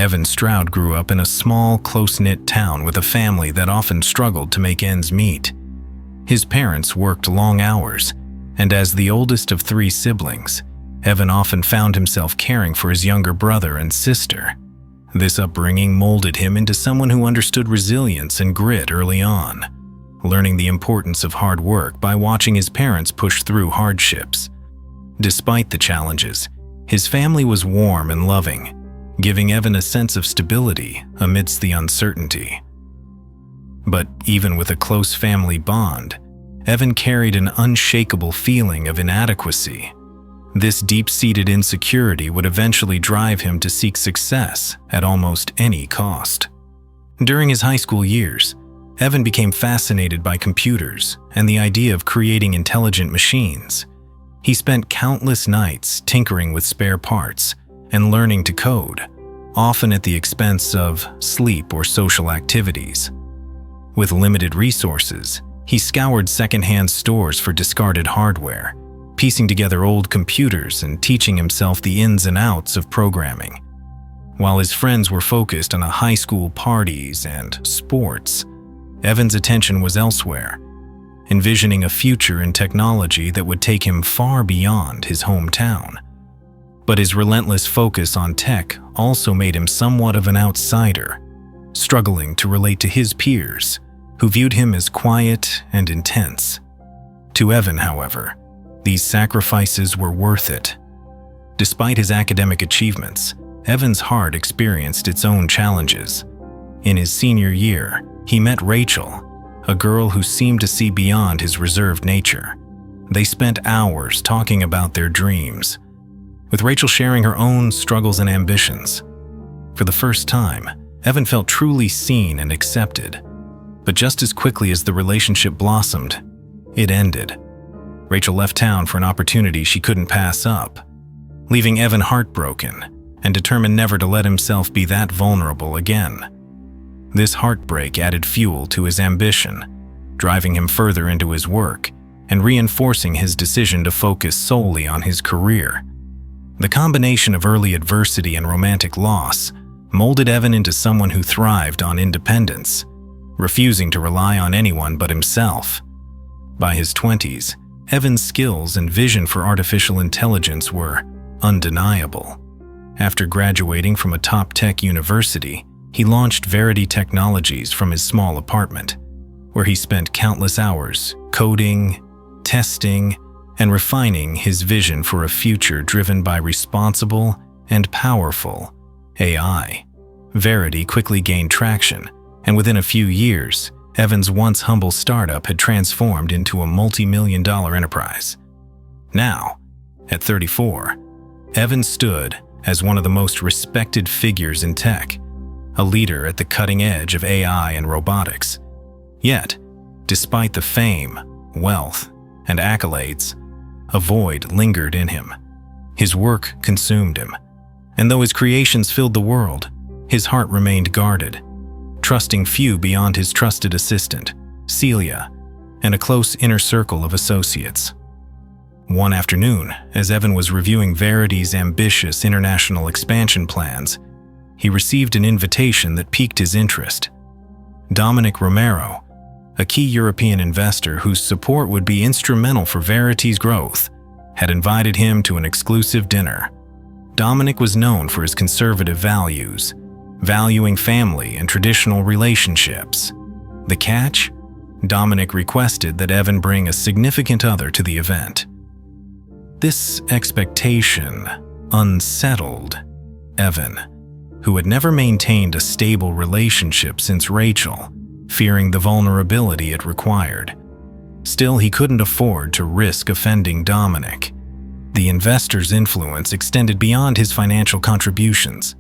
Evan Stroud grew up in a small, close-knit town with a family that often struggled to make ends meet. His parents worked long hours, and as the oldest of 3 siblings, Evan often found himself caring for his younger brother and sister. This upbringing molded him into someone who understood resilience and grit early on, learning the importance of hard work by watching his parents push through hardships. Despite the challenges, his family was warm and loving, giving Evan a sense of stability amidst the uncertainty. But even with a close family bond, Evan carried an unshakable feeling of inadequacy. This deep-seated insecurity would eventually drive him to seek success at almost any cost. During his high school years, Evan became fascinated by computers and the idea of creating intelligent machines. He spent countless nights tinkering with spare parts and learning to code, often at the expense of sleep or social activities. With limited resources, he scoured secondhand stores for discarded hardware, piecing together old computers and teaching himself the ins and outs of programming. While his friends were focused on high school parties and sports, Evan's attention was elsewhere, envisioning a future in technology that would take him far beyond his hometown. But his relentless focus on tech also made him somewhat of an outsider, struggling to relate to his peers, who viewed him as quiet and intense. To Evan, however, these sacrifices were worth it. Despite his academic achievements, Evan's heart experienced its own challenges. In his senior year, he met Rachel, a girl who seemed to see beyond his reserved nature. They spent hours talking about their dreams, with Rachel sharing her own struggles and ambitions. For the first time, Evan felt truly seen and accepted. But just as quickly as the relationship blossomed, it ended. Rachel left town for an opportunity she couldn't pass up, leaving Evan heartbroken and determined never to let himself be that vulnerable again. This heartbreak added fuel to his ambition, driving him further into his work and reinforcing his decision to focus solely on his career. The combination of early adversity and romantic loss molded Evan into someone who thrived on independence, refusing to rely on anyone but himself. By his 20s, Evan's skills and vision for artificial intelligence were undeniable. After graduating from a top tech university, he launched Verity Technologies from his small apartment, where he spent countless hours coding, testing, and refining his vision for a future driven by responsible and powerful AI. Verity quickly gained traction, and within a few years, Evan's once humble startup had transformed into a multi-million-dollar enterprise. Now, at 34, Evan stood as one of the most respected figures in tech, a leader at the cutting edge of AI and robotics. Yet, despite the fame, wealth, and accolades, a void lingered in him. His work consumed him, and though his creations filled the world, his heart remained guarded, trusting few beyond his trusted assistant, Celia, and a close inner circle of associates. One afternoon, as Evan was reviewing Verity's ambitious international expansion plans, he received an invitation that piqued his interest. Dominic Romero, a key European investor whose support would be instrumental for Verity's growth, had invited him to an exclusive dinner. Dominic was known for his conservative values, valuing family and traditional relationships. The catch? Dominic requested that Evan bring a significant other to the event. This expectation unsettled Evan, who had never maintained a stable relationship since Rachel, fearing the vulnerability it required. Still, he couldn't afford to risk offending Dominic. The investor's influence extended beyond his financial contributions.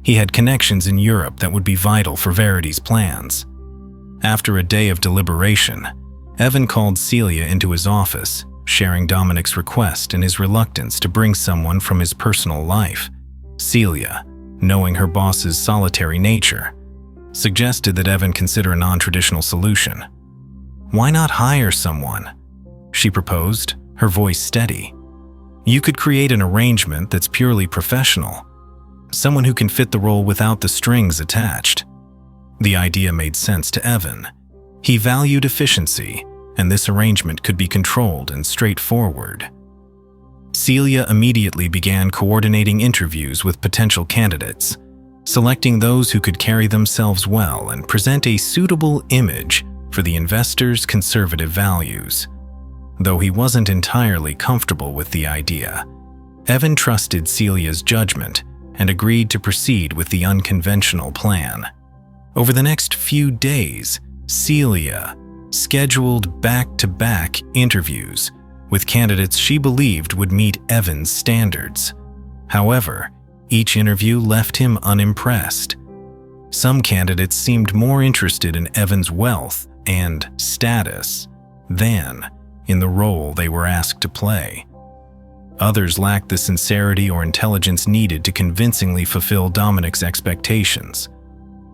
He had connections in Europe that would be vital for Verity's plans. After a day of deliberation, Evan called Celia into his office, sharing Dominic's request and his reluctance to bring someone from his personal life. Celia, knowing her boss's solitary nature, suggested that Evan consider a non-traditional solution. "Why not hire someone?" she proposed, her voice steady. "You could create an arrangement that's purely professional. someone who can fit the role without the strings attached. The idea made sense to Evan. He valued efficiency, and this arrangement could be controlled and straightforward. Celia immediately began coordinating interviews with potential candidates, selecting those who could carry themselves well and present a suitable image for the investors' conservative values. Though he wasn't entirely comfortable with the idea, Evan trusted Celia's judgment and agreed to proceed with the unconventional plan. Over the next few days, Celia scheduled back-to-back interviews with candidates she believed would meet Evan's standards. However, each interview left him unimpressed. Some candidates seemed more interested in Evan's wealth and status than in the role they were asked to play. Others lacked the sincerity or intelligence needed to convincingly fulfill Dominic's expectations.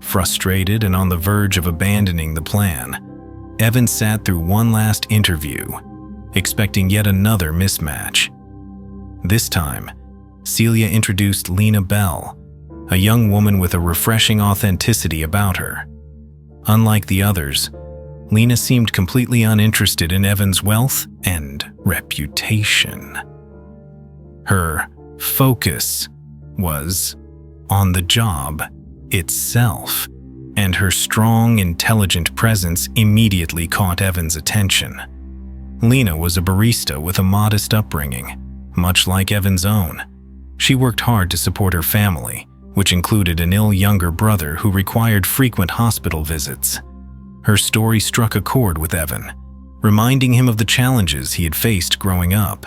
Frustrated and on the verge of abandoning the plan, Evan sat through one last interview, expecting yet another mismatch. This time, Celia introduced Lena Bell, a young woman with a refreshing authenticity about her. Unlike the others, Lena seemed completely uninterested in Evan's wealth and reputation. Her focus was on the job itself, and her strong, intelligent presence immediately caught Evan's attention. Lena was a barista with a modest upbringing, much like Evan's own. She worked hard to support her family, which included an ill younger brother who required frequent hospital visits. Her story struck a chord with Evan, reminding him of the challenges he had faced growing up.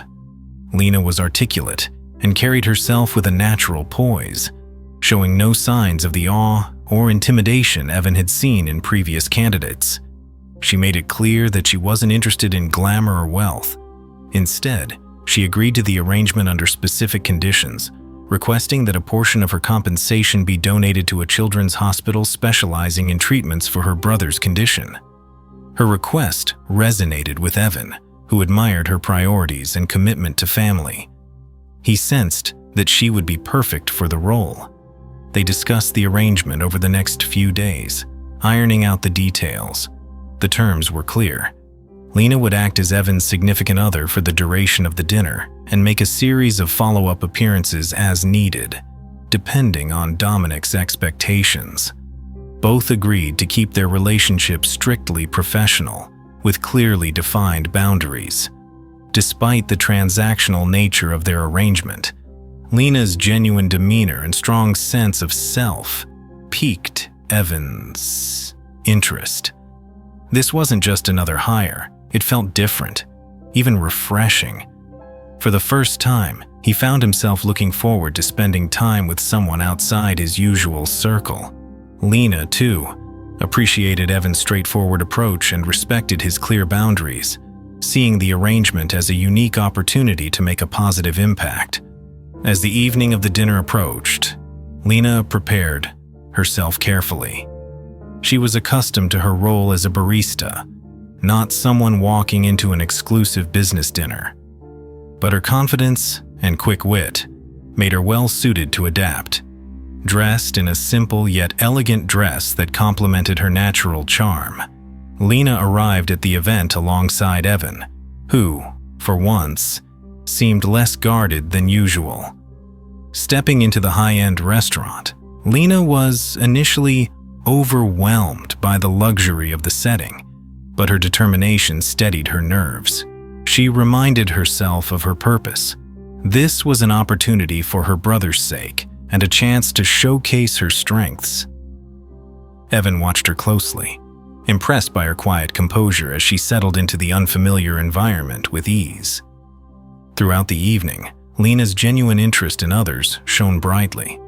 Lena was articulate and carried herself with a natural poise, showing no signs of the awe or intimidation Evan had seen in previous candidates. She made it clear that she wasn't interested in glamour or wealth. Instead, she agreed to the arrangement under specific conditions, requesting that a portion of her compensation be donated to a children's hospital specializing in treatments for her brother's condition. Her request resonated with Evan, who admired her priorities and commitment to family. He sensed that she would be perfect for the role. They discussed the arrangement over the next few days, ironing out the details. The terms were clear. Lena would act as Evan's significant other for the duration of the dinner and make a series of follow-up appearances as needed, depending on Dominic's expectations. Both agreed to keep their relationship strictly professional, with clearly defined boundaries. Despite the transactional nature of their arrangement, Lena's genuine demeanor and strong sense of self piqued Evan's interest. This wasn't just another hire. It felt different, even refreshing. For the first time, he found himself looking forward to spending time with someone outside his usual circle. Lena, too, appreciated Evan's straightforward approach and respected his clear boundaries, seeing the arrangement as a unique opportunity to make a positive impact. As the evening of the dinner approached, Lena prepared herself carefully. She was accustomed to her role as a barista, not someone walking into an exclusive business dinner. But her confidence and quick wit made her well suited to adapt. Dressed in a simple yet elegant dress that complemented her natural charm, Lena arrived at the event alongside Evan, who, for once, seemed less guarded than usual. Stepping into the high-end restaurant, Lena was initially overwhelmed by the luxury of the setting, but her determination steadied her nerves. She reminded herself of her purpose. This was an opportunity for her brother's sake and a chance to showcase her strengths. Evan watched her closely, impressed by her quiet composure as she settled into the unfamiliar environment with ease. Throughout the evening, Lena's genuine interest in others shone brightly.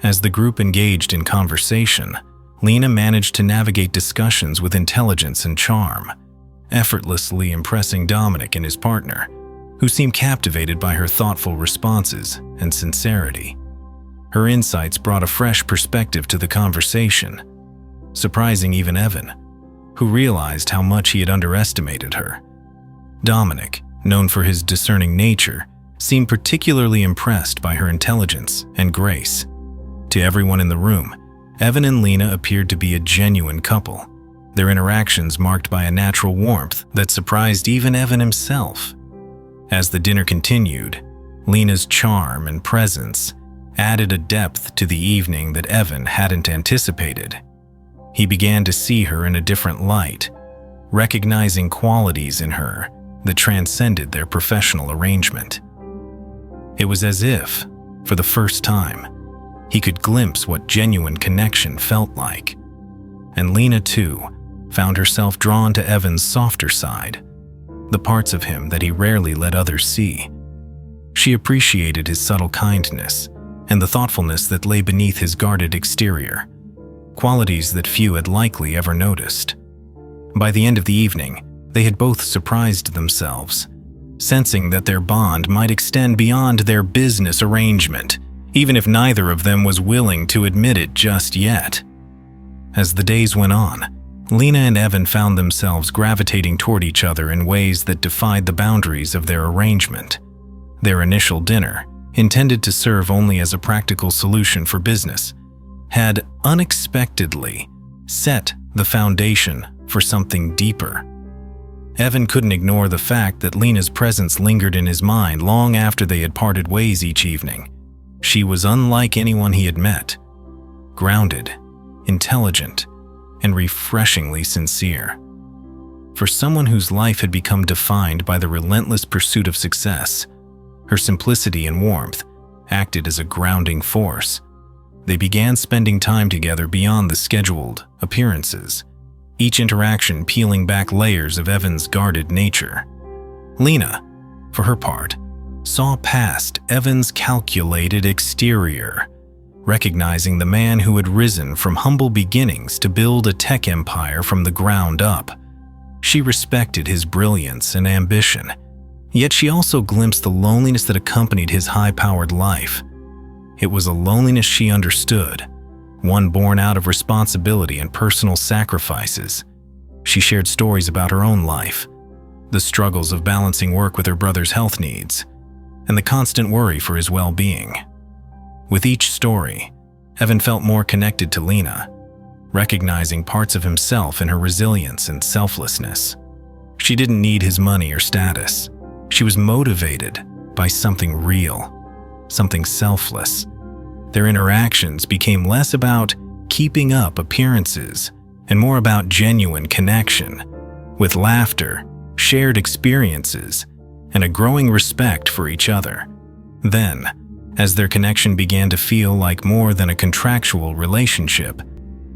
As the group engaged in conversation, Lena managed to navigate discussions with intelligence and charm, effortlessly impressing Dominic and his partner, who seemed captivated by her thoughtful responses and sincerity. Her insights brought a fresh perspective to the conversation, surprising even Evan, who realized how much he had underestimated her. Dominic, known for his discerning nature, seemed particularly impressed by her intelligence and grace. To everyone in the room, Evan and Lena appeared to be a genuine couple, their interactions marked by a natural warmth that surprised even Evan himself. As the dinner continued, Lena's charm and presence added a depth to the evening that Evan hadn't anticipated. He began to see her in a different light, recognizing qualities in her that transcended their professional arrangement. It was as if, for the first time, he could glimpse what genuine connection felt like. And Lena, too, found herself drawn to Evan's softer side, the parts of him that he rarely let others see. She appreciated his subtle kindness and the thoughtfulness that lay beneath his guarded exterior, qualities that few had likely ever noticed. By the end of the evening, they had both surprised themselves, sensing that their bond might extend beyond their business arrangement, even if neither of them was willing to admit it just yet. As the days went on, Lena and Evan found themselves gravitating toward each other in ways that defied the boundaries of their arrangement. Their initial dinner, intended to serve only as a practical solution for business, had unexpectedly set the foundation for something deeper. Evan couldn't ignore the fact that Lena's presence lingered in his mind long after they had parted ways each evening. She was unlike anyone he had met, grounded, intelligent, and refreshingly sincere. For someone whose life had become defined by the relentless pursuit of success, her simplicity and warmth acted as a grounding force. They began spending time together beyond the scheduled appearances, each interaction peeling back layers of Evan's guarded nature. Lena, for her part, saw past Evan's calculated exterior, recognizing the man who had risen from humble beginnings to build a tech empire from the ground up. She respected his brilliance and ambition, yet she also glimpsed the loneliness that accompanied his high-powered life. It was a loneliness she understood, one born out of responsibility and personal sacrifices. She shared stories about her own life, the struggles of balancing work with her brother's health needs, and the constant worry for his well-being. With each story, Evan felt more connected to Lena, recognizing parts of himself in her resilience and selflessness. She didn't need his money or status. She was motivated by something real, something selfless. Their interactions became less about keeping up appearances and more about genuine connection, with laughter, shared experiences, and a growing respect for each other. Then, as their connection began to feel like more than a contractual relationship,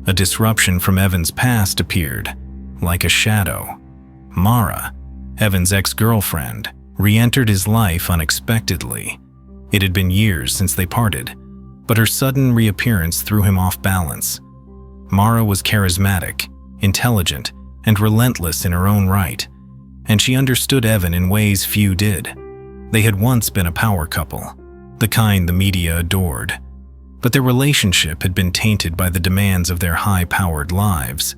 a disruption from Evan's past appeared, like a shadow. Mara, Evan's ex-girlfriend, re-entered his life unexpectedly. It had been years since they parted, but her sudden reappearance threw him off balance. Mara was charismatic, intelligent, and relentless in her own right, and she understood Evan in ways few did. They had once been a power couple, the kind the media adored, but their relationship had been tainted by the demands of their high-powered lives.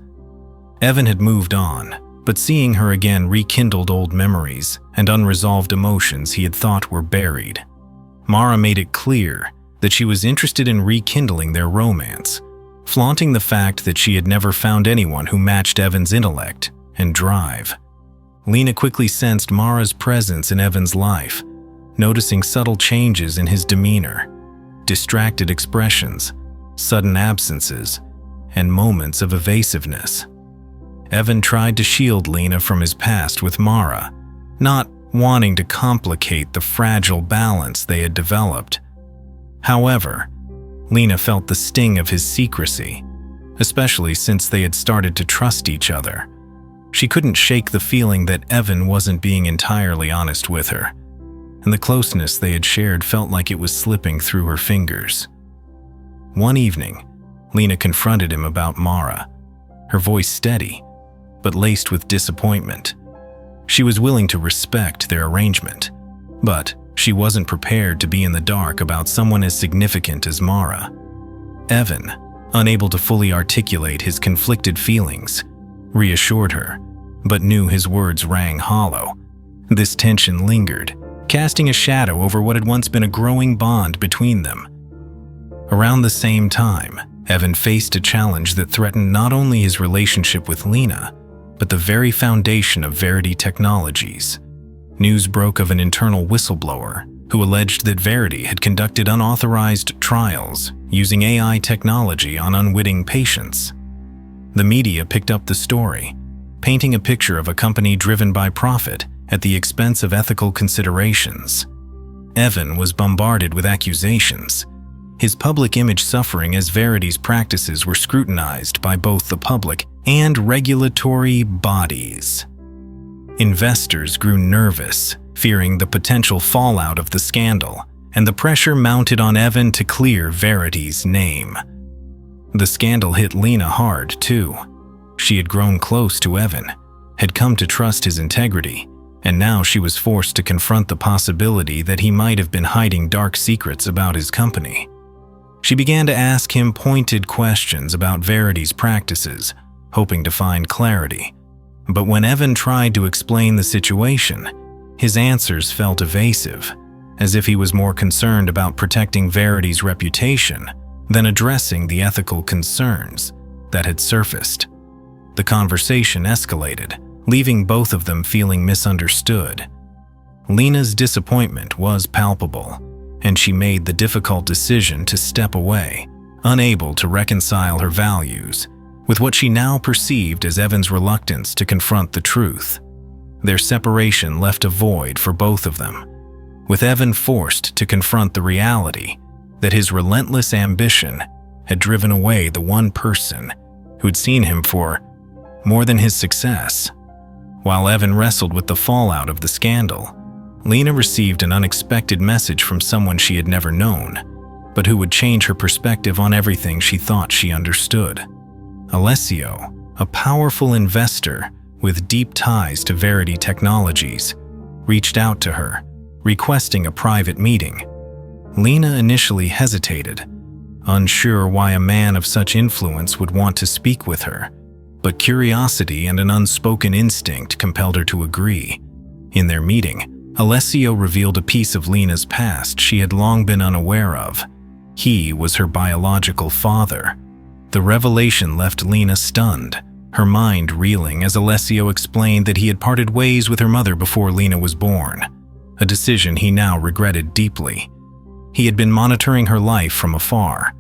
Evan had moved on, but seeing her again rekindled old memories and unresolved emotions he had thought were buried. Mara made it clear that she was interested in rekindling their romance, flaunting the fact that she had never found anyone who matched Evan's intellect and drive. Lena quickly sensed Mara's presence in Evan's life, noticing subtle changes in his demeanor, distracted expressions, sudden absences, and moments of evasiveness. Evan tried to shield Lena from his past with Mara, not wanting to complicate the fragile balance they had developed. However, Lena felt the sting of his secrecy, especially since they had started to trust each other. She couldn't shake the feeling that Evan wasn't being entirely honest with her, and the closeness they had shared felt like it was slipping through her fingers. One evening, Lena confronted him about Mara, her voice steady, but laced with disappointment. She was willing to respect their arrangement, but she wasn't prepared to be in the dark about someone as significant as Mara. Evan, unable to fully articulate his conflicted feelings, reassured her, but knew his words rang hollow. This tension lingered, casting a shadow over what had once been a growing bond between them. Around the same time, Evan faced a challenge that threatened not only his relationship with Lena, but the very foundation of Verity Technologies. News broke of an internal whistleblower who alleged that Verity had conducted unauthorized trials using AI technology on unwitting patients. The media picked up the story, painting a picture of a company driven by profit at the expense of ethical considerations. Evan was bombarded with accusations, his public image suffering as Verity's practices were scrutinized by both the public and regulatory bodies. Investors grew nervous, fearing the potential fallout of the scandal, and the pressure mounted on Evan to clear Verity's name. The scandal hit Lena hard, too. She had grown close to Evan, had come to trust his integrity, and now she was forced to confront the possibility that he might have been hiding dark secrets about his company. She began to ask him pointed questions about Verity's practices, hoping to find clarity. But when Evan tried to explain the situation, his answers felt evasive, as if he was more concerned about protecting Verity's reputation than addressing the ethical concerns that had surfaced. The conversation escalated, leaving both of them feeling misunderstood. Lena's disappointment was palpable, and she made the difficult decision to step away, unable to reconcile her values with what she now perceived as Evan's reluctance to confront the truth. Their separation left a void for both of them, with Evan forced to confront the reality that his relentless ambition had driven away the one person who'd seen him for more than his success. While Evan wrestled with the fallout of the scandal, Lena received an unexpected message from someone she had never known, but who would change her perspective on everything she thought she understood. Alessio, a powerful investor with deep ties to Verity Technologies, reached out to her, requesting a private meeting. Lena initially hesitated, unsure why a man of such influence would want to speak with her, but curiosity and an unspoken instinct compelled her to agree. In their meeting, Alessio revealed a piece of Lena's past she had long been unaware of. He was her biological father. The revelation left Lena stunned, her mind reeling as Alessio explained that he had parted ways with her mother before Lena was born, a decision he now regretted deeply. He had been monitoring her life from afar,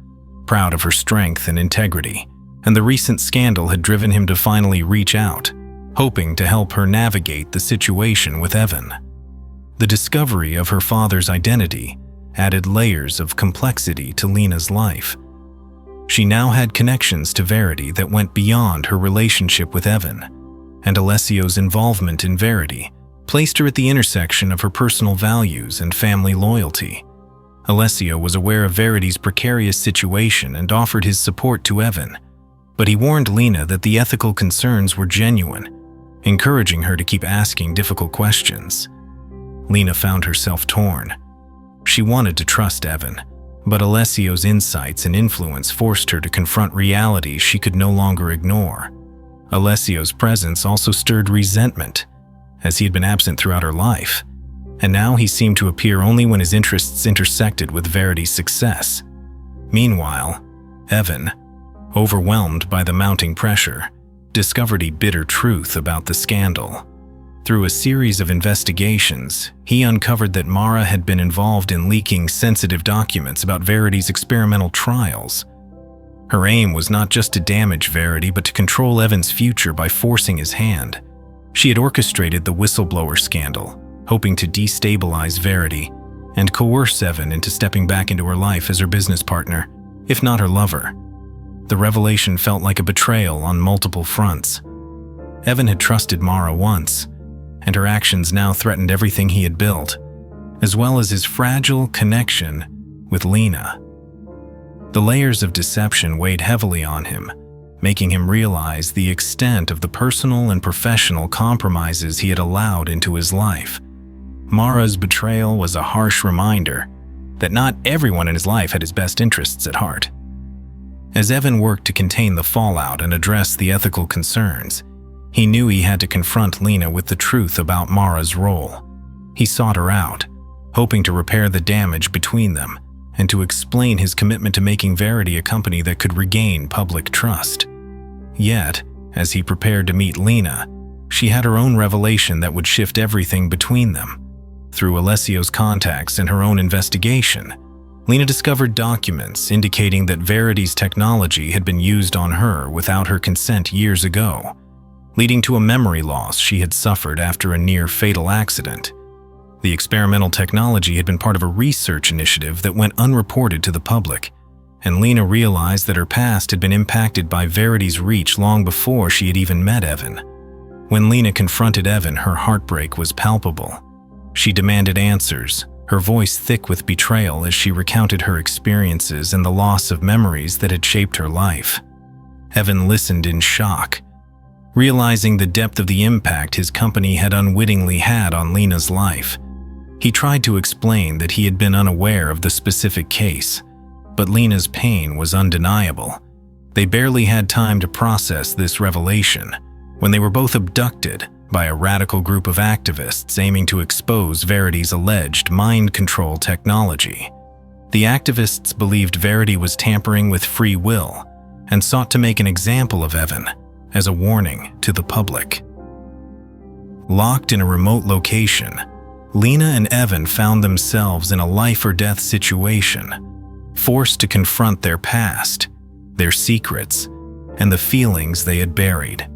proud of her strength and integrity, and the recent scandal had driven him to finally reach out, hoping to help her navigate the situation with Evan. The discovery of her father's identity added layers of complexity to Lena's life. She now had connections to Verity that went beyond her relationship with Evan, and Alessio's involvement in Verity placed her at the intersection of her personal values and family loyalty. Alessio was aware of Verity's precarious situation and offered his support to Evan, but he warned Lena that the ethical concerns were genuine, encouraging her to keep asking difficult questions. Lena found herself torn. She wanted to trust Evan, but Alessio's insights and influence forced her to confront realities she could no longer ignore. Alessio's presence also stirred resentment, as he had been absent throughout her life, and now he seemed to appear only when his interests intersected with Verity's success. Meanwhile, Evan, overwhelmed by the mounting pressure, discovered a bitter truth about the scandal. Through a series of investigations, he uncovered that Mara had been involved in leaking sensitive documents about Verity's experimental trials. Her aim was not just to damage Verity, but to control Evan's future by forcing his hand. She had orchestrated the whistleblower scandal, hoping to destabilize Verity and coerce Evan into stepping back into her life as her business partner, if not her lover. The revelation felt like a betrayal on multiple fronts. Evan had trusted Mara once, and her actions now threatened everything he had built, as well as his fragile connection with Lena. The layers of deception weighed heavily on him, making him realize the extent of the personal and professional compromises he had allowed into his life. Mara's betrayal was a harsh reminder that not everyone in his life had his best interests at heart. As Evan worked to contain the fallout and address the ethical concerns, he knew he had to confront Lena with the truth about Mara's role. He sought her out, hoping to repair the damage between them and to explain his commitment to making Verity a company that could regain public trust. Yet, as he prepared to meet Lena, she had her own revelation that would shift everything between them. Through Alessio's contacts and her own investigation, Lena discovered documents indicating that Verity's technology had been used on her without her consent years ago, leading to a memory loss she had suffered after a near-fatal accident. The experimental technology had been part of a research initiative that went unreported to the public, and Lena realized that her past had been impacted by Verity's reach long before she had even met Evan. When Lena confronted Evan, her heartbreak was palpable. She demanded answers, her voice thick with betrayal as she recounted her experiences and the loss of memories that had shaped her life. Evan listened in shock, realizing the depth of the impact his company had unwittingly had on Lena's life. He tried to explain that he had been unaware of the specific case, but Lena's pain was undeniable. They barely had time to process this revelation when they were both abducted by a radical group of activists aiming to expose Verity's alleged mind control technology. The activists believed Verity was tampering with free will and sought to make an example of Evan as a warning to the public. Locked in a remote location, Lena and Evan found themselves in a life-or-death situation, forced to confront their past, their secrets, and the feelings they had buried.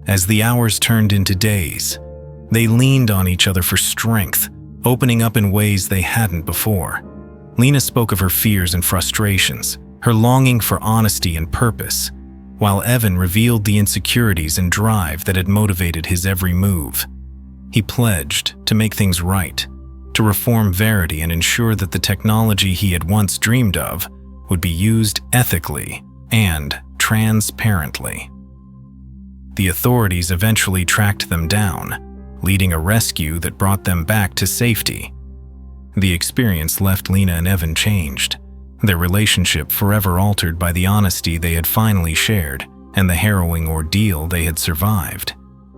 As the hours turned into days, they leaned on each other for strength, opening up in ways they hadn't before. Lena spoke of her fears and frustrations, her longing for honesty and purpose, while Evan revealed the insecurities and drive that had motivated his every move. He pledged to make things right, to reform Verity and ensure that the technology he had once dreamed of would be used ethically and transparently. The authorities eventually tracked them down, leading a rescue that brought them back to safety. The experience left Lena and Evan changed, their relationship forever altered by the honesty they had finally shared and the harrowing ordeal they had survived.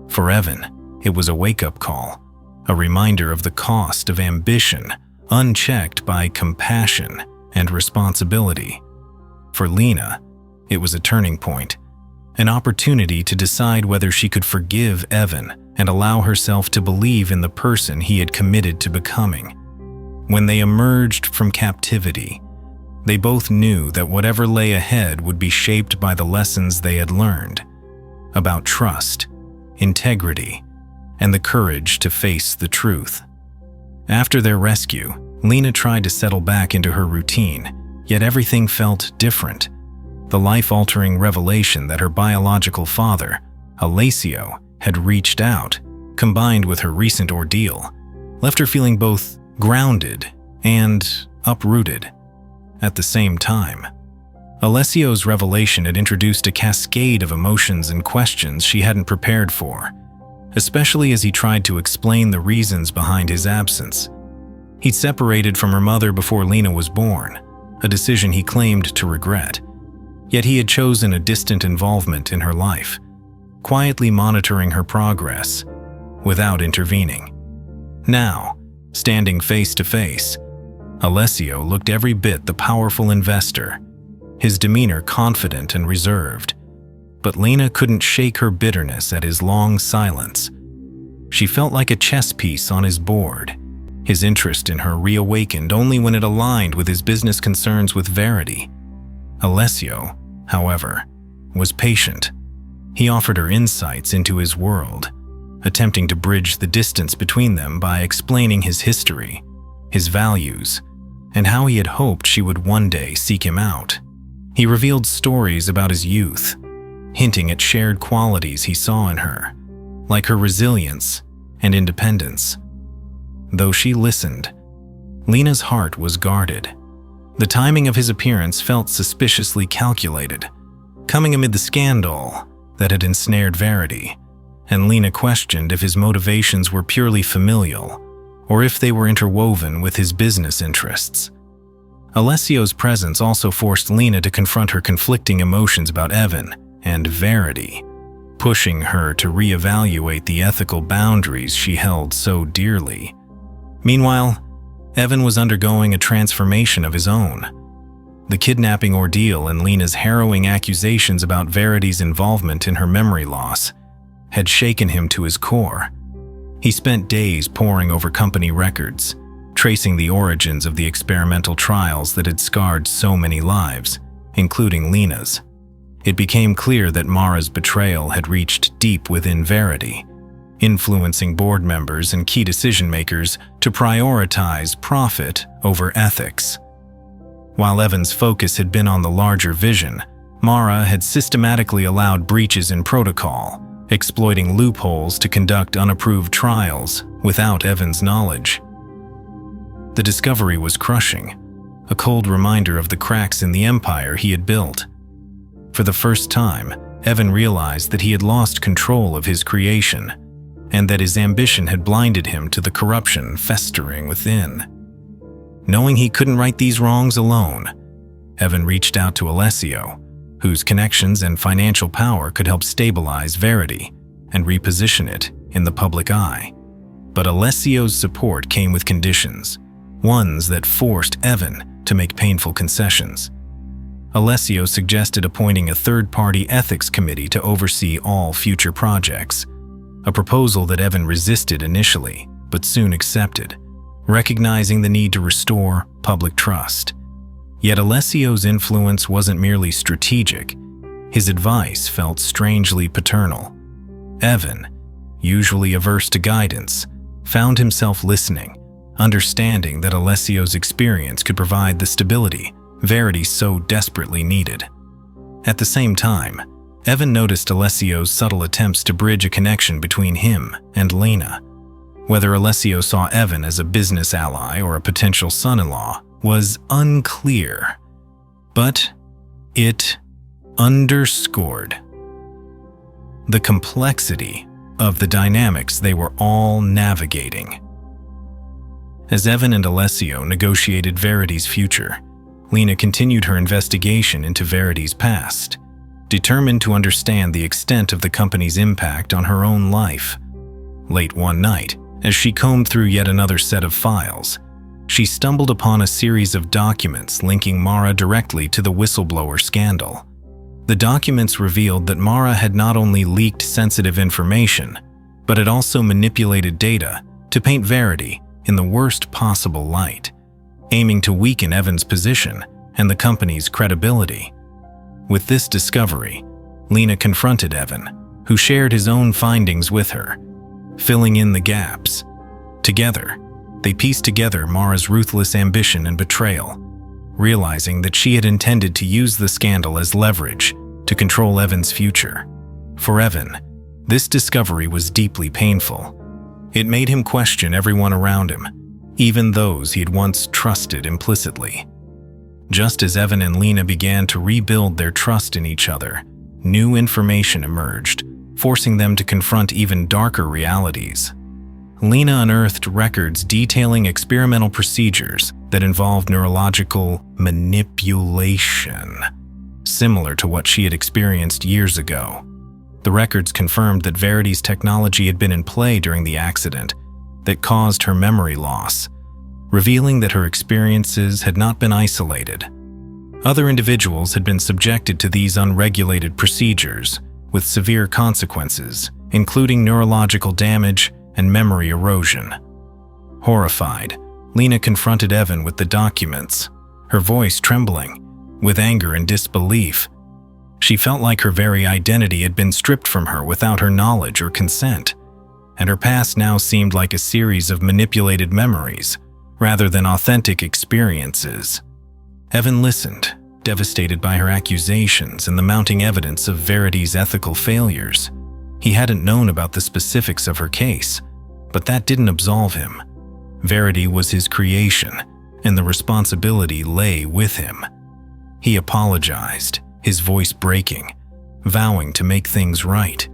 For Evan, it was a wake-up call, a reminder of the cost of ambition unchecked by compassion and responsibility. For Lena, it was a turning point, an opportunity to decide whether she could forgive Evan and allow herself to believe in the person he had committed to becoming. When they emerged from captivity, they both knew that whatever lay ahead would be shaped by the lessons they had learned about trust, integrity, and the courage to face the truth. After their rescue, Lena tried to settle back into her routine, yet everything felt different. The life-altering revelation that her biological father, Alessio, had reached out, combined with her recent ordeal, left her feeling both grounded and uprooted. At the same time, Alessio's revelation had introduced a cascade of emotions and questions she hadn't prepared for, especially as he tried to explain the reasons behind his absence. He'd separated from her mother before Lena was born, a decision he claimed to regret. Yet he had chosen a distant involvement in her life, quietly monitoring her progress without intervening. Now, standing face to face, Alessio looked every bit the powerful investor, his demeanor confident and reserved. But Lena couldn't shake her bitterness at his long silence. She felt like a chess piece on his board. His interest in her reawakened only when it aligned with his business concerns with Verity. Alessio, however, was patient. He offered her insights into his world, attempting to bridge the distance between them by explaining his history, his values, and how he had hoped she would one day seek him out. He revealed stories about his youth, hinting at shared qualities he saw in her, like her resilience and independence. Though she listened, Lena's heart was guarded. The timing of his appearance felt suspiciously calculated, coming amid the scandal that had ensnared Verity, and Lena questioned if his motivations were purely familial or if they were interwoven with his business interests. Alessio's presence also forced Lena to confront her conflicting emotions about Evan and Verity, pushing her to reevaluate the ethical boundaries she held so dearly. Meanwhile, Evan was undergoing a transformation of his own. The kidnapping ordeal and Lena's harrowing accusations about Verity's involvement in her memory loss had shaken him to his core. He spent days poring over company records, tracing the origins of the experimental trials that had scarred so many lives, including Lena's. It became clear that Mara's betrayal had reached deep within Verity, influencing board members and key decision-makers to prioritize profit over ethics. While Evan's focus had been on the larger vision, Mara had systematically allowed breaches in protocol, exploiting loopholes to conduct unapproved trials without Evan's knowledge. The discovery was crushing, a cold reminder of the cracks in the empire he had built. For the first time, Evan realized that he had lost control of his creation, and that his ambition had blinded him to the corruption festering within. Knowing he couldn't right these wrongs alone, Evan reached out to Alessio, whose connections and financial power could help stabilize Verity and reposition it in the public eye. But Alessio's support came with conditions, ones that forced Evan to make painful concessions. Alessio suggested appointing a third-party ethics committee to oversee all future projects, a proposal that Evan resisted initially, but soon accepted, recognizing the need to restore public trust. Yet Alessio's influence wasn't merely strategic. His advice felt strangely paternal. Evan, usually averse to guidance, found himself listening, understanding that Alessio's experience could provide the stability Verity so desperately needed. At the same time, Evan noticed Alessio's subtle attempts to bridge a connection between him and Lena. Whether Alessio saw Evan as a business ally or a potential son-in-law was unclear, but it underscored the complexity of the dynamics they were all navigating. As Evan and Alessio negotiated Verity's future, Lena continued her investigation into Verity's past, determined to understand the extent of the company's impact on her own life. Late one night, as she combed through yet another set of files, she stumbled upon a series of documents linking Mara directly to the whistleblower scandal. The documents revealed that Mara had not only leaked sensitive information, but had also manipulated data to paint Verity in the worst possible light, aiming to weaken Evan's position and the company's credibility. With this discovery, Lena confronted Evan, who shared his own findings with her, filling in the gaps. Together, they pieced together Mara's ruthless ambition and betrayal, realizing that she had intended to use the scandal as leverage to control Evan's future. For Evan, this discovery was deeply painful. It made him question everyone around him, even those he had once trusted implicitly. Just as Evan and Lena began to rebuild their trust in each other, new information emerged, forcing them to confront even darker realities. Lena unearthed records detailing experimental procedures that involved neurological manipulation, similar to what she had experienced years ago. The records confirmed that Verity's technology had been in play during the accident that caused her memory loss, revealing that her experiences had not been isolated. Other individuals had been subjected to these unregulated procedures, with severe consequences, including neurological damage and memory erosion. Horrified, Lena confronted Evan with the documents, her voice trembling with anger and disbelief. She felt like her very identity had been stripped from her without her knowledge or consent, and her past now seemed like a series of manipulated memories rather than authentic experiences. Evan listened, devastated by her accusations and the mounting evidence of Verity's ethical failures. He hadn't known about the specifics of her case, but that didn't absolve him. Verity was his creation, and the responsibility lay with him. He apologized, his voice breaking, vowing to make things right,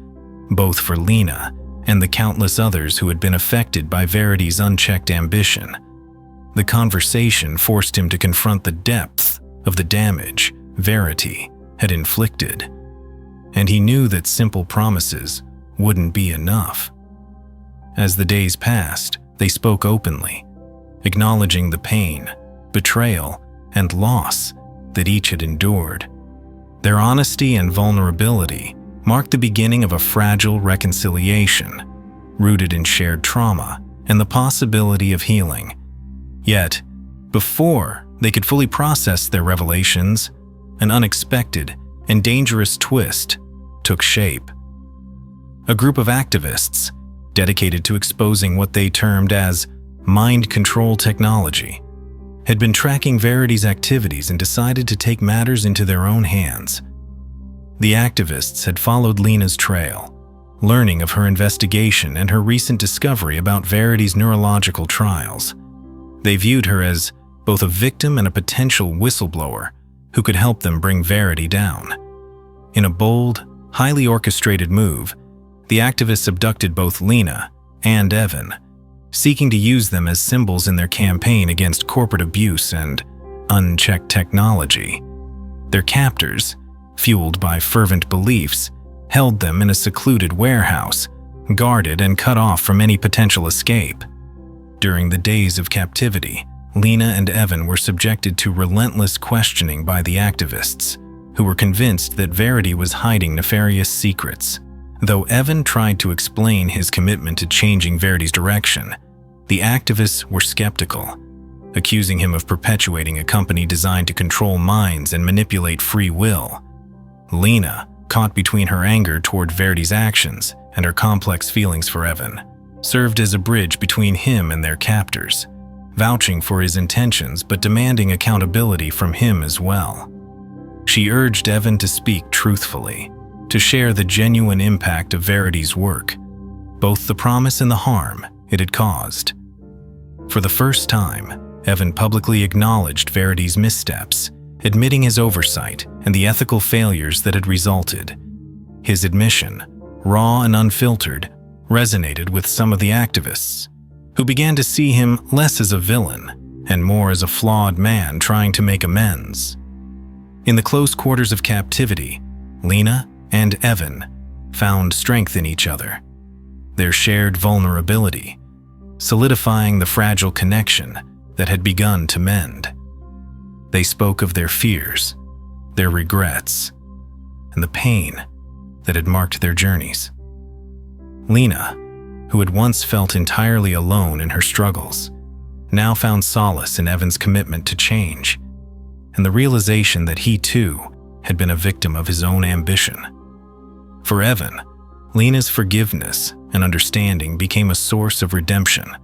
both for Lena and the countless others who had been affected by Verity's unchecked ambition. The conversation forced him to confront the depth of the damage Verity had inflicted, and he knew that simple promises wouldn't be enough. As the days passed, they spoke openly, acknowledging the pain, betrayal, and loss that each had endured. Their honesty and vulnerability marked the beginning of a fragile reconciliation, rooted in shared trauma and the possibility of healing. Yet, before they could fully process their revelations, an unexpected and dangerous twist took shape. A group of activists dedicated to exposing what they termed as mind control technology had been tracking Verity's activities and decided to take matters into their own hands. The activists had followed Lena's trail, learning of her investigation and her recent discovery about Verity's neurological trials. They viewed her as both a victim and a potential whistleblower who could help them bring Verity down. In a bold, highly orchestrated move, the activists abducted both Lena and Evan, seeking to use them as symbols in their campaign against corporate abuse and unchecked technology. Their captors, fueled by fervent beliefs, held them in a secluded warehouse, guarded and cut off from any potential escape. During the days of captivity, Lena and Evan were subjected to relentless questioning by the activists, who were convinced that Verity was hiding nefarious secrets. Though Evan tried to explain his commitment to changing Verity's direction, the activists were skeptical, accusing him of perpetuating a company designed to control minds and manipulate free will. Lena, caught between her anger toward Verity's actions and her complex feelings for Evan, served as a bridge between him and their captors, vouching for his intentions but demanding accountability from him as well. She urged Evan to speak truthfully, to share the genuine impact of Verity's work, both the promise and the harm it had caused. For the first time, Evan publicly acknowledged Verity's missteps, admitting his oversight and the ethical failures that had resulted. His admission, raw and unfiltered, resonated with some of the activists, who began to see him less as a villain and more as a flawed man trying to make amends. In the close quarters of captivity, Lena and Evan found strength in each other, their shared vulnerability solidifying the fragile connection that had begun to mend. They spoke of their fears, their regrets, and the pain that had marked their journeys. Lena, who had once felt entirely alone in her struggles, now found solace in Evan's commitment to change, and the realization that he too had been a victim of his own ambition. For Evan, Lena's forgiveness and understanding became a source of redemption,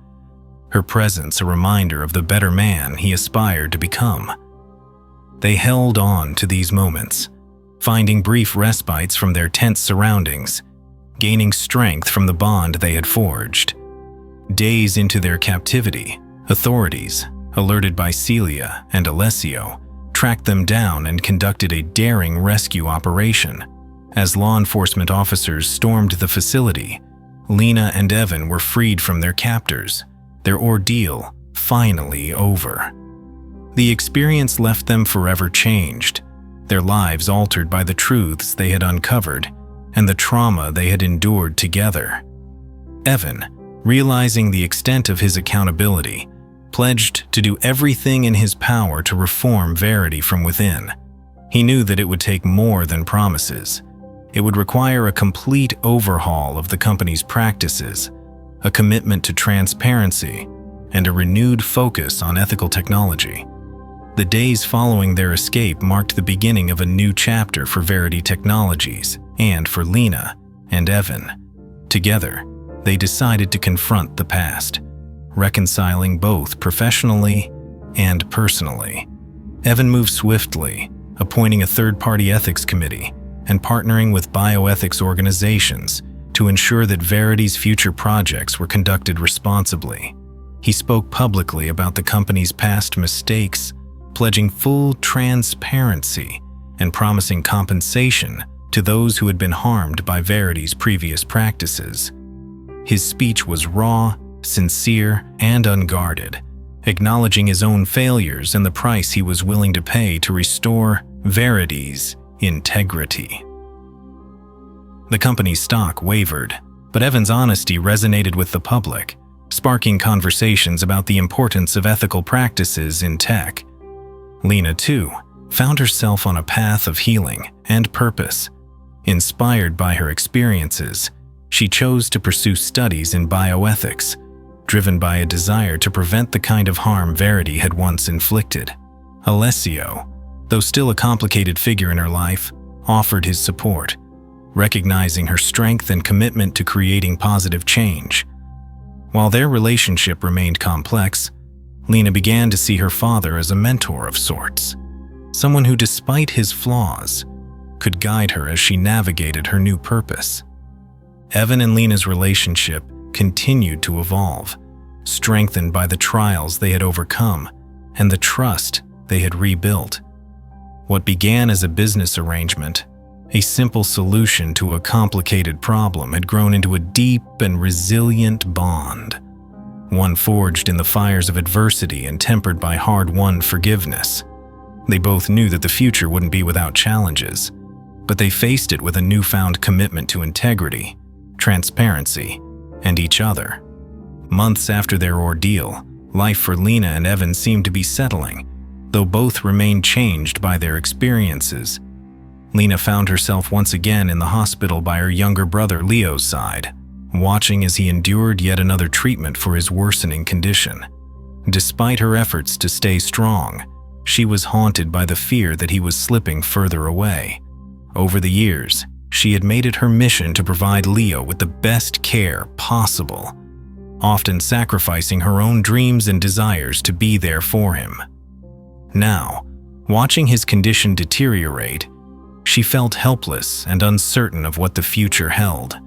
her presence a reminder of the better man he aspired to become. They held on to these moments, finding brief respites from their tense surroundings, gaining strength from the bond they had forged. Days into their captivity, authorities, alerted by Celia and Alessio, tracked them down and conducted a daring rescue operation. As law enforcement officers stormed the facility, Lena and Evan were freed from their captors, their ordeal finally over. The experience left them forever changed, their lives altered by the truths they had uncovered and the trauma they had endured together. Evan, realizing the extent of his accountability, pledged to do everything in his power to reform Verity from within. He knew that it would take more than promises. It would require a complete overhaul of the company's practices, a commitment to transparency, and a renewed focus on ethical technology. The days following their escape marked the beginning of a new chapter for Verity Technologies and for Lena and Evan. Together, they decided to confront the past, reconciling both professionally and personally. Evan moved swiftly, appointing a third-party ethics committee and partnering with bioethics organizations to ensure that Verity's future projects were conducted responsibly. He spoke publicly about the company's past mistakes, pledging full transparency and promising compensation to those who had been harmed by Verity's previous practices. His speech was raw, sincere, and unguarded, acknowledging his own failures and the price he was willing to pay to restore Verity's integrity. The company's stock wavered, but Evan's honesty resonated with the public, sparking conversations about the importance of ethical practices in tech. Lena, too, found herself on a path of healing and purpose. Inspired by her experiences, she chose to pursue studies in bioethics, driven by a desire to prevent the kind of harm Verity had once inflicted. Alessio, though still a complicated figure in her life, offered his support, recognizing her strength and commitment to creating positive change. While their relationship remained complex, Lena began to see her father as a mentor of sorts, someone who, despite his flaws, could guide her as she navigated her new purpose. Evan and Lena's relationship continued to evolve, strengthened by the trials they had overcome and the trust they had rebuilt. What began as a business arrangement, a simple solution to a complicated problem, had grown into a deep and resilient bond, one forged in the fires of adversity and tempered by hard-won forgiveness. They both knew that the future wouldn't be without challenges, but they faced it with a newfound commitment to integrity, transparency, and each other. Months after their ordeal, life for Lena and Evan seemed to be settling, though both remained changed by their experiences. Lena found herself once again in the hospital by her younger brother Leo's side, watching as he endured yet another treatment for his worsening condition. Despite her efforts to stay strong, she was haunted by the fear that he was slipping further away. Over the years, she had made it her mission to provide Leo with the best care possible, often sacrificing her own dreams and desires to be there for him. Now, watching his condition deteriorate, she felt helpless and uncertain of what the future held.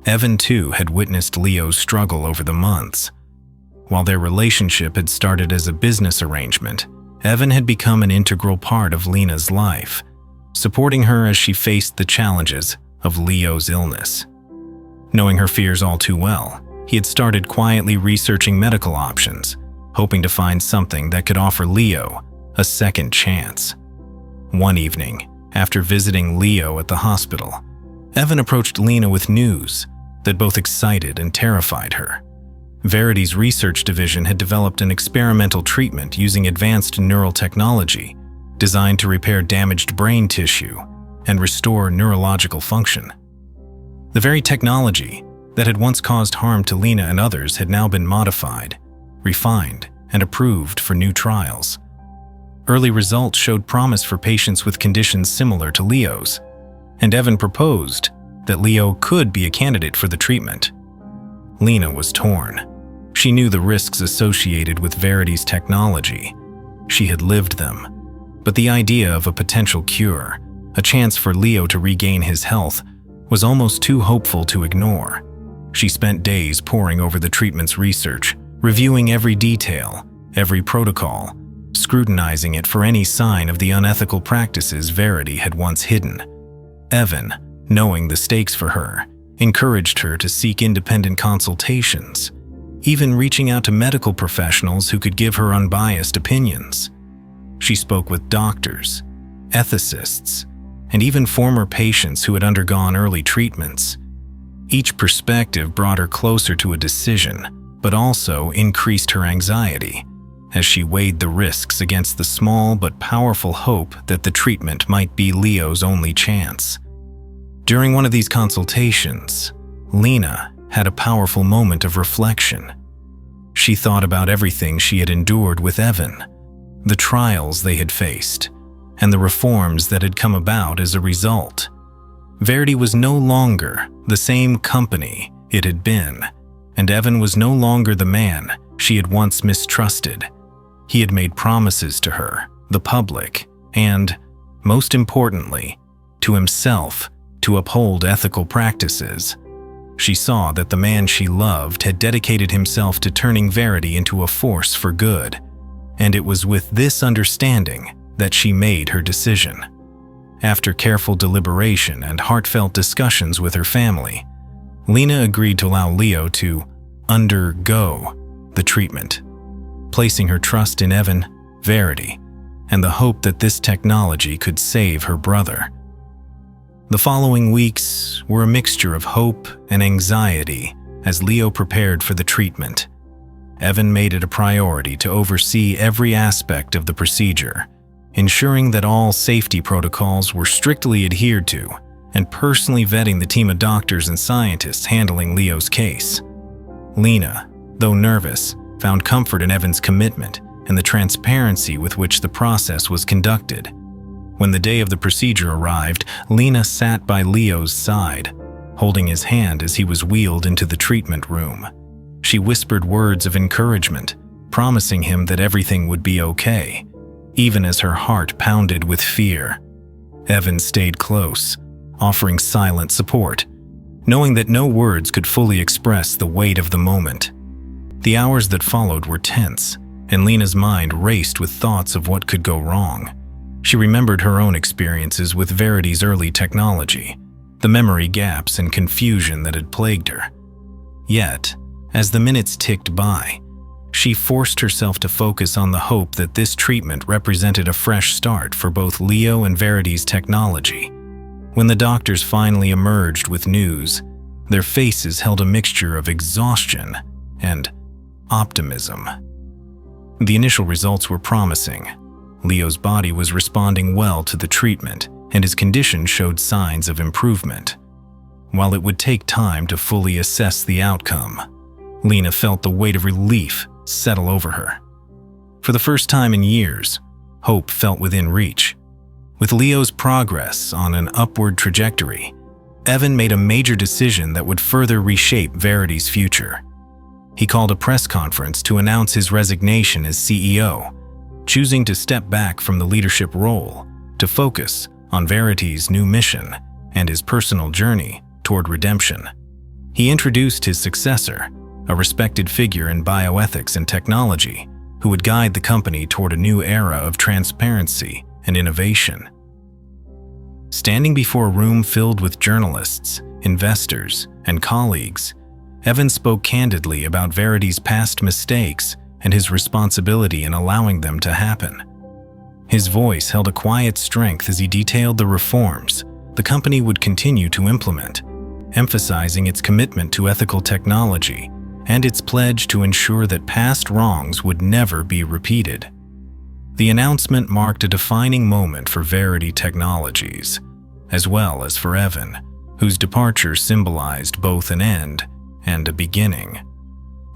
Evan, too, had witnessed Leo's struggle over the months. While their relationship had started as a business arrangement, Evan had become an integral part of Lena's life, supporting her as she faced the challenges of Leo's illness. Knowing her fears all too well, he had started quietly researching medical options, hoping to find something that could offer Leo a second chance. One evening, after visiting Leo at the hospital, Evan approached Lena with news that both excited and terrified her. Verity's research division had developed an experimental treatment using advanced neural technology designed to repair damaged brain tissue and restore neurological function. The very technology that had once caused harm to Lena and others had now been modified, refined, and approved for new trials. Early results showed promise for patients with conditions similar to Leo's, and Evan proposed that Leo could be a candidate for the treatment. Lena was torn. She knew the risks associated with Verity's technology. She had lived them. But the idea of a potential cure, a chance for Leo to regain his health, was almost too hopeful to ignore. She spent days poring over the treatment's research, reviewing every detail, every protocol, scrutinizing it for any sign of the unethical practices Verity had once hidden. Evan, knowing the stakes for her, encouraged her to seek independent consultations, even reaching out to medical professionals who could give her unbiased opinions. She spoke with doctors, ethicists, and even former patients who had undergone early treatments. Each perspective brought her closer to a decision, but also increased her anxiety as she weighed the risks against the small but powerful hope that the treatment might be Leo's only chance. During one of these consultations, Lena had a powerful moment of reflection. She thought about everything she had endured with Evan, the trials they had faced, and the reforms that had come about as a result. Verity was no longer the same company it had been, and Evan was no longer the man she had once mistrusted. He had made promises to her, the public, and, most importantly, to himself to uphold ethical practices. She saw that the man she loved had dedicated himself to turning Verity into a force for good, and it was with this understanding that she made her decision. After careful deliberation and heartfelt discussions with her family, Lena agreed to allow Leo to undergo the treatment, placing her trust in Evan, Verity, and the hope that this technology could save her brother. The following weeks were a mixture of hope and anxiety as Leo prepared for the treatment. Evan made it a priority to oversee every aspect of the procedure, ensuring that all safety protocols were strictly adhered to, and personally vetting the team of doctors and scientists handling Leo's case. Lena, though nervous, found comfort in Evan's commitment and the transparency with which the process was conducted. When the day of the procedure arrived, Lena sat by Leo's side, holding his hand as he was wheeled into the treatment room. She whispered words of encouragement, promising him that everything would be okay, even as her heart pounded with fear. Evan stayed close, offering silent support, knowing that no words could fully express the weight of the moment. The hours that followed were tense, and Lena's mind raced with thoughts of what could go wrong. She remembered her own experiences with Verity's early technology, the memory gaps and confusion that had plagued her. Yet, as the minutes ticked by, she forced herself to focus on the hope that this treatment represented a fresh start for both Leo and Verity's technology. When the doctors finally emerged with news, their faces held a mixture of exhaustion and optimism. The initial results were promising. Leo's body was responding well to the treatment, and his condition showed signs of improvement. While it would take time to fully assess the outcome, Lena felt the weight of relief settle over her. For the first time in years, hope felt within reach. With Leo's progress on an upward trajectory, Evan made a major decision that would further reshape Verity's future. He called a press conference to announce his resignation as CEO, choosing to step back from the leadership role to focus on Verity's new mission and his personal journey toward redemption. He introduced his successor, a respected figure in bioethics and technology, who would guide the company toward a new era of transparency and innovation. Standing before a room filled with journalists, investors, and colleagues, Evan spoke candidly about Verity's past mistakes and his responsibility in allowing them to happen. His voice held a quiet strength as he detailed the reforms the company would continue to implement, emphasizing its commitment to ethical technology and its pledge to ensure that past wrongs would never be repeated. The announcement marked a defining moment for Verity Technologies, as well as for Evan, whose departure symbolized both an end and a beginning.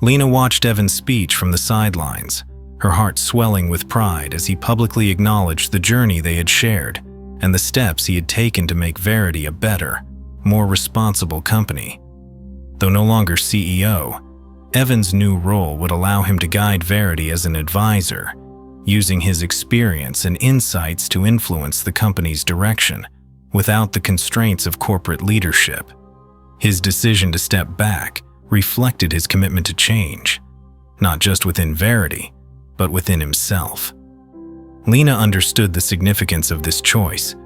Lena watched Evan's speech from the sidelines, her heart swelling with pride as he publicly acknowledged the journey they had shared and the steps he had taken to make Verity a better, more responsible company. Though no longer CEO, Evan's new role would allow him to guide Verity as an advisor, using his experience and insights to influence the company's direction without the constraints of corporate leadership. His decision to step back reflected his commitment to change, not just within Verity, but within himself. Lena understood the significance of this choice,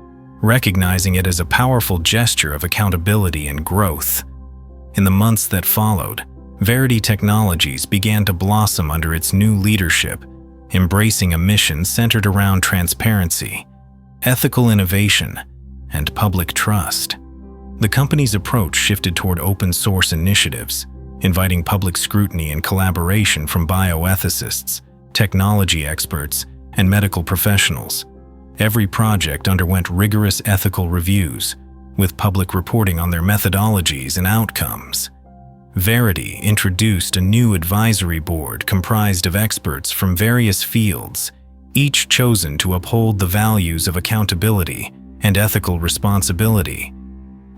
recognizing it as a powerful gesture of accountability and growth. In the months that followed, Verity Technologies began to blossom under its new leadership, embracing a mission centered around transparency, ethical innovation, and public trust. The company's approach shifted toward open-source initiatives, inviting public scrutiny and collaboration from bioethicists, technology experts, and medical professionals. Every project underwent rigorous ethical reviews, with public reporting on their methodologies and outcomes. Verity introduced a new advisory board comprised of experts from various fields, each chosen to uphold the values of accountability and ethical responsibility.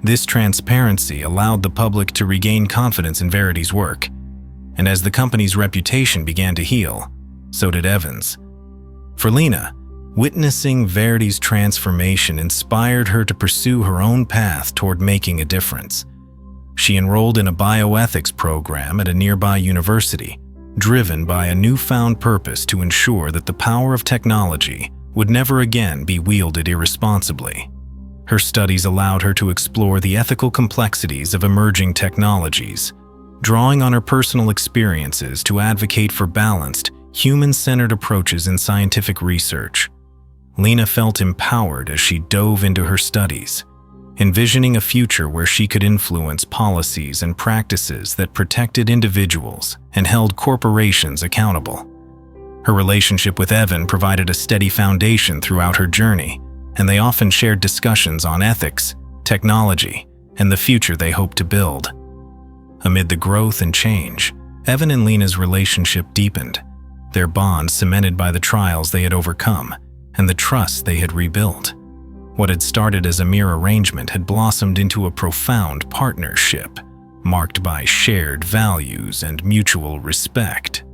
This transparency allowed the public to regain confidence in Verity's work, and as the company's reputation began to heal, so did Evan's. For Lena, witnessing Verity's transformation inspired her to pursue her own path toward making a difference. She enrolled in a bioethics program at a nearby university, driven by a newfound purpose to ensure that the power of technology would never again be wielded irresponsibly. Her studies allowed her to explore the ethical complexities of emerging technologies, drawing on her personal experiences to advocate for balanced, human-centered approaches in scientific research. Lena felt empowered as she dove into her studies, envisioning a future where she could influence policies and practices that protected individuals and held corporations accountable. Her relationship with Evan provided a steady foundation throughout her journey, and they often shared discussions on ethics, technology, and the future they hoped to build. Amid the growth and change, Evan and Lena's relationship deepened, their bond cemented by the trials they had overcome and the trust they had rebuilt. What had started as a mere arrangement had blossomed into a profound partnership, marked by shared values and mutual respect.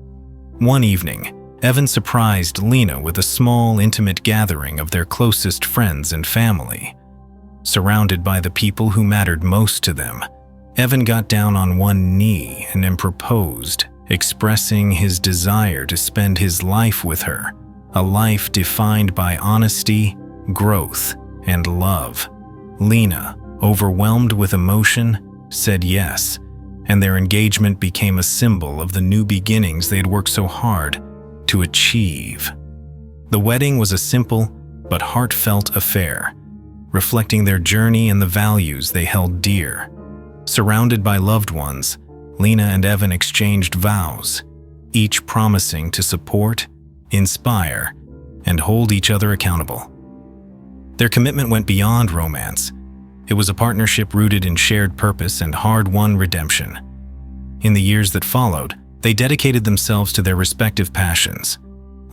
One evening, Evan surprised Lena with a small, intimate gathering of their closest friends and family. Surrounded by the people who mattered most to them, Evan got down on one knee and then proposed, expressing his desire to spend his life with her, a life defined by honesty, growth, and love. Lena, overwhelmed with emotion, said yes, and their engagement became a symbol of the new beginnings they had worked so hard to achieve. The wedding was a simple but heartfelt affair, reflecting their journey and the values they held dear. Surrounded by loved ones, Lena and Evan exchanged vows, each promising to support, inspire, and hold each other accountable. Their commitment went beyond romance. It was a partnership rooted in shared purpose and hard-won redemption. In the years that followed, they dedicated themselves to their respective passions.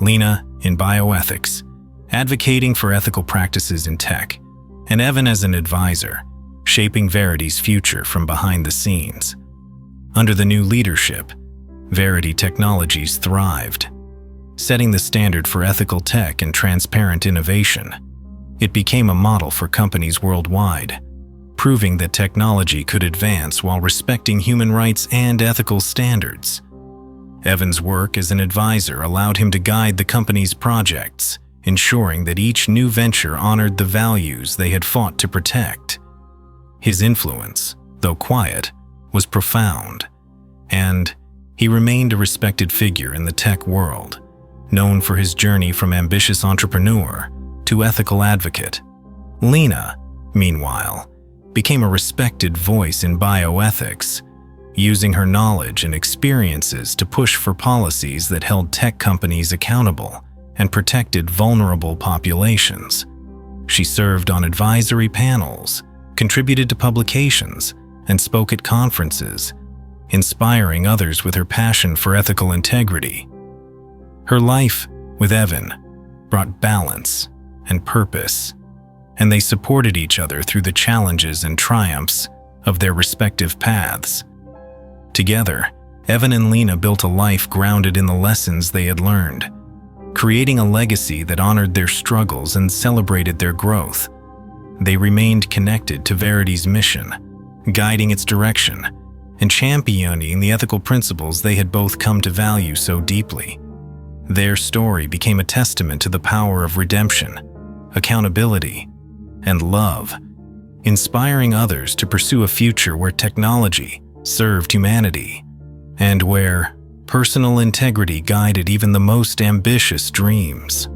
Lena in bioethics, advocating for ethical practices in tech, and Evan as an advisor, shaping Verity's future from behind the scenes. Under the new leadership, Verity Technologies thrived, setting the standard for ethical tech and transparent innovation. It became a model for companies worldwide, proving that technology could advance while respecting human rights and ethical standards. Evan's work as an advisor allowed him to guide the company's projects, ensuring that each new venture honored the values they had fought to protect. His influence, though quiet, was profound, and he remained a respected figure in the tech world, known for his journey from ambitious entrepreneur to ethical advocate. Lena, meanwhile, became a respected voice in bioethics, using her knowledge and experiences to push for policies that held tech companies accountable and protected vulnerable populations. She served on advisory panels, contributed to publications, and spoke at conferences, inspiring others with her passion for ethical integrity. Her life with Evan brought balance and purpose, and they supported each other through the challenges and triumphs of their respective paths. Together, Evan and Lena built a life grounded in the lessons they had learned, creating a legacy that honored their struggles and celebrated their growth. They remained connected to Verity's mission, guiding its direction and championing the ethical principles they had both come to value so deeply. Their story became a testament to the power of redemption, accountability, and love, inspiring others to pursue a future where technology served humanity and where personal integrity guided even the most ambitious dreams.